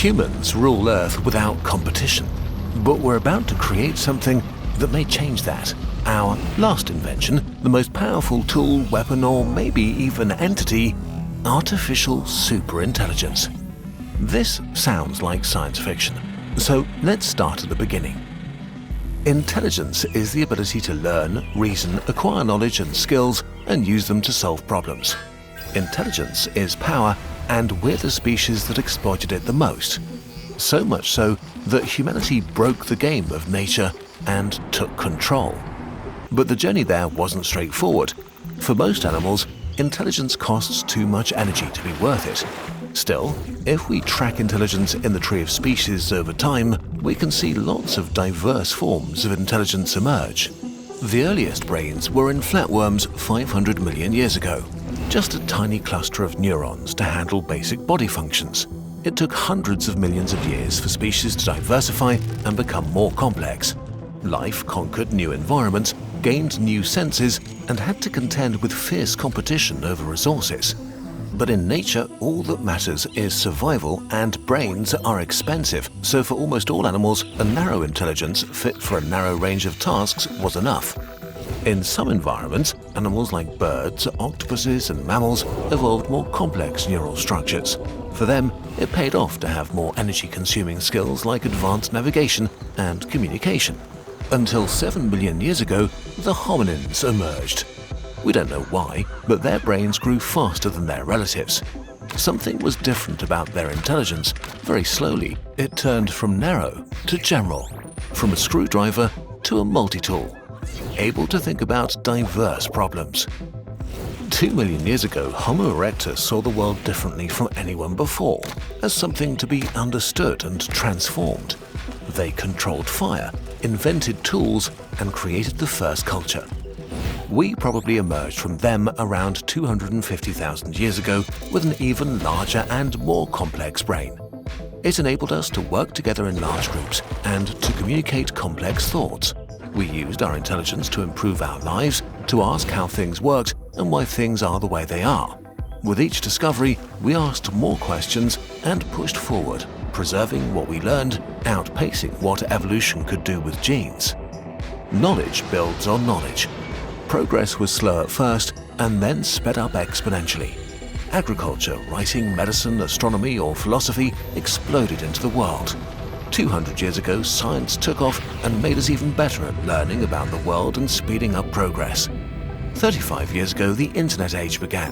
Humans rule Earth without competition, but we're about to create something that may change that. Our last invention, the most powerful tool, weapon, or maybe even entity, artificial superintelligence. This sounds like science fiction, so let's start at the beginning. Intelligence is the ability to learn, reason, acquire knowledge and skills, and use them to solve problems. Intelligence is power, and we're the species that exploited it the most. So much so that humanity broke the game of nature and took control. But the journey there wasn't straightforward. For most animals, intelligence costs too much energy to be worth it. Still, if we track intelligence in the tree of species over time, we can see lots of diverse forms of intelligence emerge. The earliest brains were in flatworms 500 million years ago. Just a tiny cluster of neurons to handle basic body functions. It took hundreds of millions of years for species to diversify and become more complex. Life conquered new environments, gained new senses, and had to contend with fierce competition over resources. But in nature, all that matters is survival, and brains are expensive, so for almost all animals, a narrow intelligence fit for a narrow range of tasks was enough. In some environments, animals like birds, octopuses, and mammals evolved more complex neural structures. For them, it paid off to have more energy-consuming skills like advanced navigation and communication. Until 7 million years ago, the hominins emerged. We don't know why, but their brains grew faster than their relatives. Something was different about their intelligence. Very slowly, it turned from narrow to general, from a screwdriver to a multi-tool, able to think about diverse problems. 2 million years ago, Homo erectus saw the world differently from anyone before, as something to be understood and transformed. They controlled fire, invented tools, and created the first culture. We probably emerged from them around 250,000 years ago with an even larger and more complex brain. It enabled us to work together in large groups and to communicate complex thoughts. We used our intelligence to improve our lives, to ask how things worked and why things are the way they are. With each discovery, we asked more questions and pushed forward, preserving what we learned, outpacing what evolution could do with genes. Knowledge builds on knowledge. Progress was slow at first and then sped up exponentially. Agriculture, writing, medicine, astronomy, or philosophy exploded into the world. 200 years ago, science took off and made us even better at learning about the world and speeding up progress. 35 years ago, the internet age began.